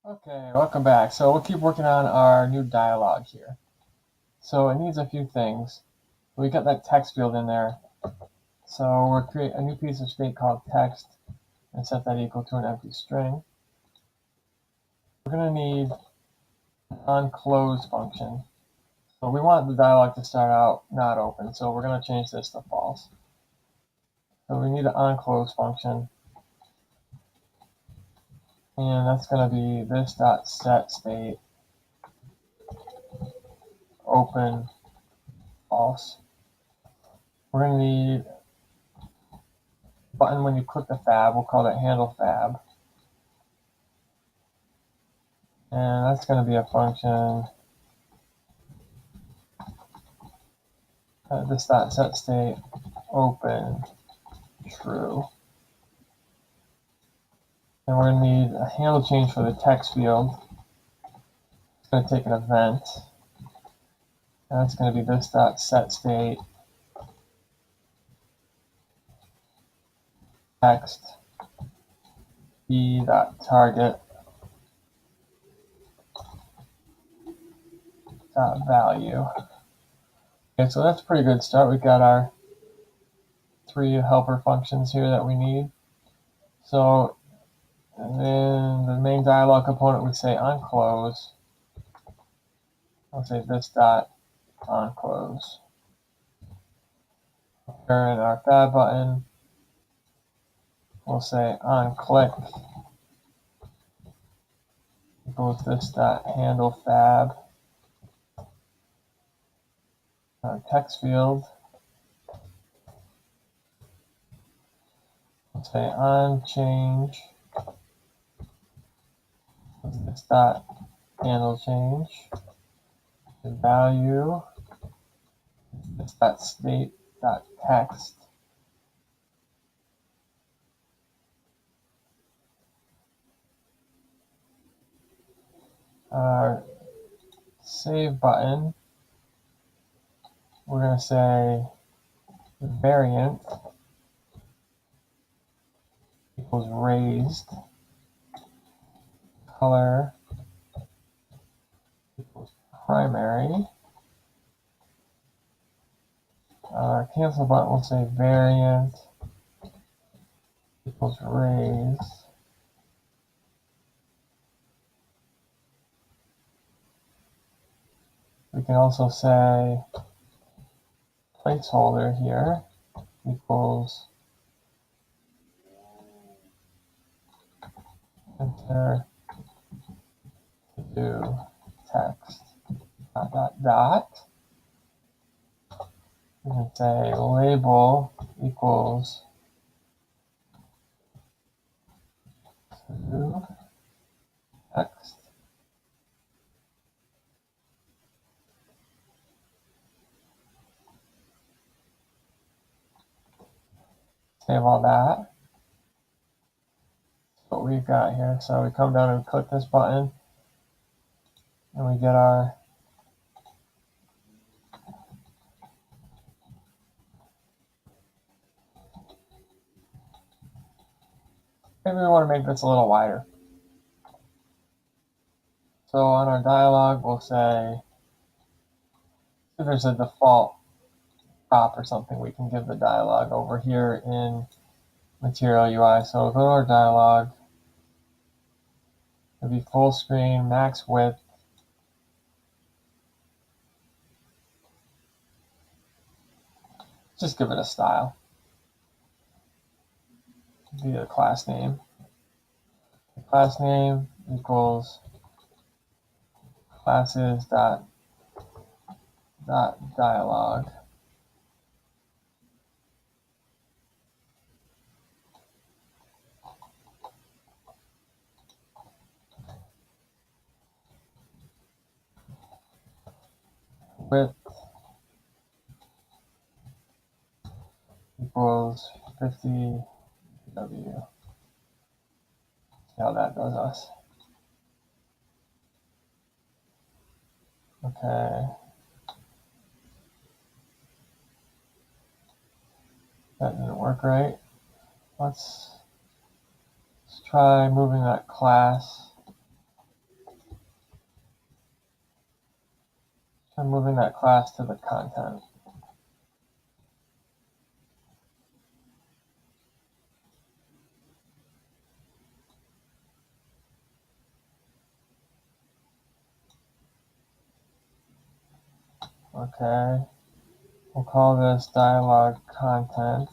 Okay, welcome back. So we'll keep working on our new dialog here. So it needs a few things. We got that text field in there. So we'll create a new piece of state called text and set that equal to an empty string. We're going to need an onClose function. So we want the dialog to start out not open. So we're going to change this to false. So we need an onClose function. And that's going to be this.setState open false. We're going to need a button when you click the fab. We'll call that handle fab. And that's going to be a function this.setState open true. And we're going to need a handle change for the text field. It's going to take an event. And that's going to be this.setState text b.target value. Okay, so that's a pretty good start. We've got our 3 helper functions here that we need. So, and then the main dialog component would say onClose. I'll say this.onClose. Here in our fab button, we'll say onClick equals this.handle fab. Our text field, we'll say onChange this.handle change. The value this.state.text. Our save button, we're going to say variant equals raised, color equals primary. Our cancel button will say variant equals raised. We can also say placeholder here equals enter to do text dot. We can say label equals to text. Save all that. That's what we've got here. So we come down and click this button, and we get our maybe we want to make this a little wider. So on our dialog, we'll say if there's a default prop or something, we can give the dialog over here in Material UI. So go to our dialog. It'll be full screen, max width. Just give it a style. Be a class name. The class name equals classes dot dialog. Width equals 50 W. See how that does us. Okay. That didn't work right. Let's try moving that class and moving that class to the content. Okay, we'll call this dialog content,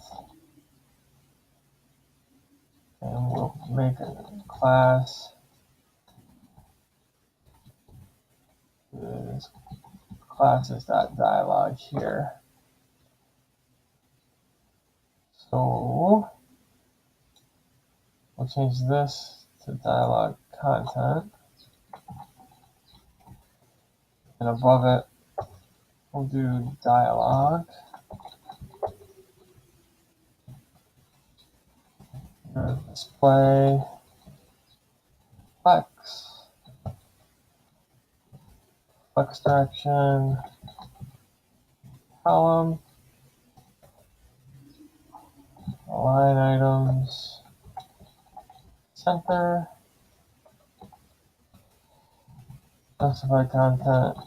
and we'll make a class. Is classes.dialog here. So we'll change this to dialog content, and above it we'll do dialog display flex direction column, line items, center, specify content,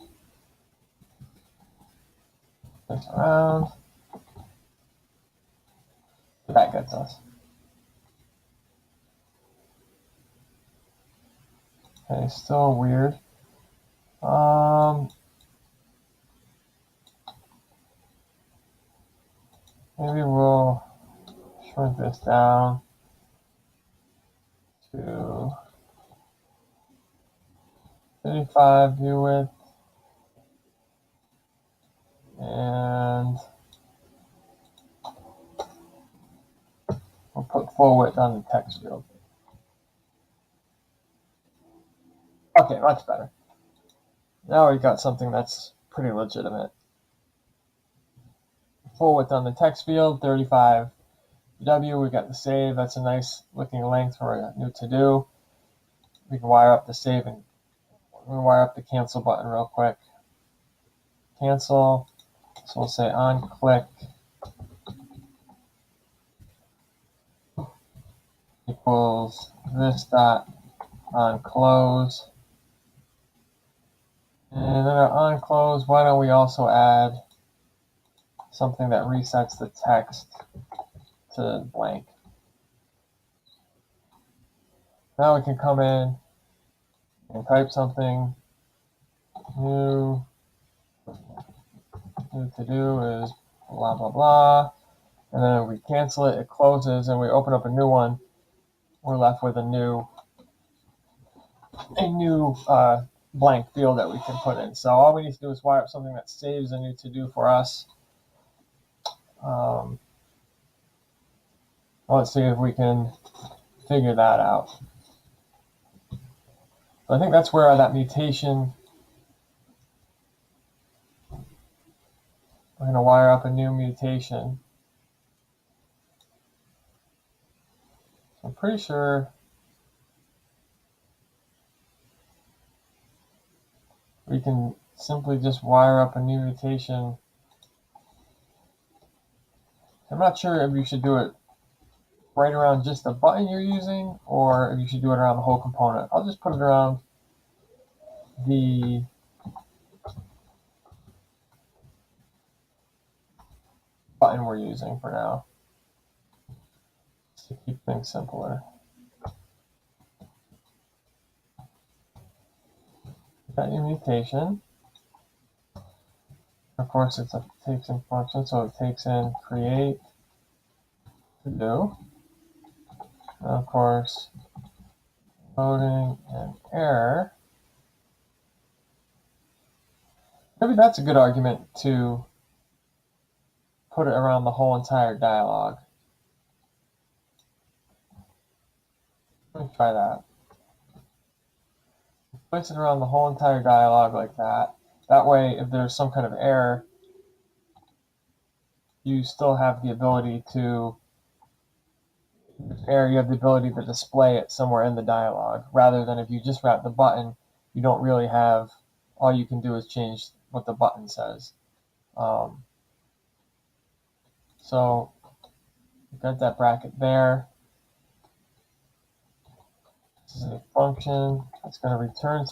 face around. That gets us. Okay, still weird. Maybe we'll shrink this down to 35 view width, and we'll put full width on the text field. Okay, much better. Now we've got something that's pretty legitimate. Full width on the text field, 35 W. We got the save. That's a nice looking length for a new to-do. We can wire up the save, and we'll wire up the cancel button real quick. Cancel. So we'll say on click equals this dot on close. And then our on close, why don't we also add something that resets the text to blank. Now we can come in and type something. New to do is blah blah blah, and then we cancel it, it closes, and we open up a new one. We're left with a new blank field that we can put in. So all we need to do is wire up something that saves a new to do for us. Let's see if we can figure that out. So I think that's where that mutation. We're going to wire up a new mutation. I'm pretty sure we can simply just wire up a new mutation. I'm not sure if you should do it right around just the button you're using, or if you should do it around the whole component. I'll just put it around the button we're using for now, just to keep things simpler. Got your mutation. Of course, it's a takes in function, so it takes in create to do. And of course, loading and error. Maybe that's a good argument to put it around the whole entire dialog. Let me try that. Place it around the whole entire dialog like that. That way, if there's some kind of error, you still have the ability to display it somewhere in the dialog, rather than if you just wrap the button, you don't really have, all you can do is change what the button says. So you've got that bracket there. This is a function that's going to return something.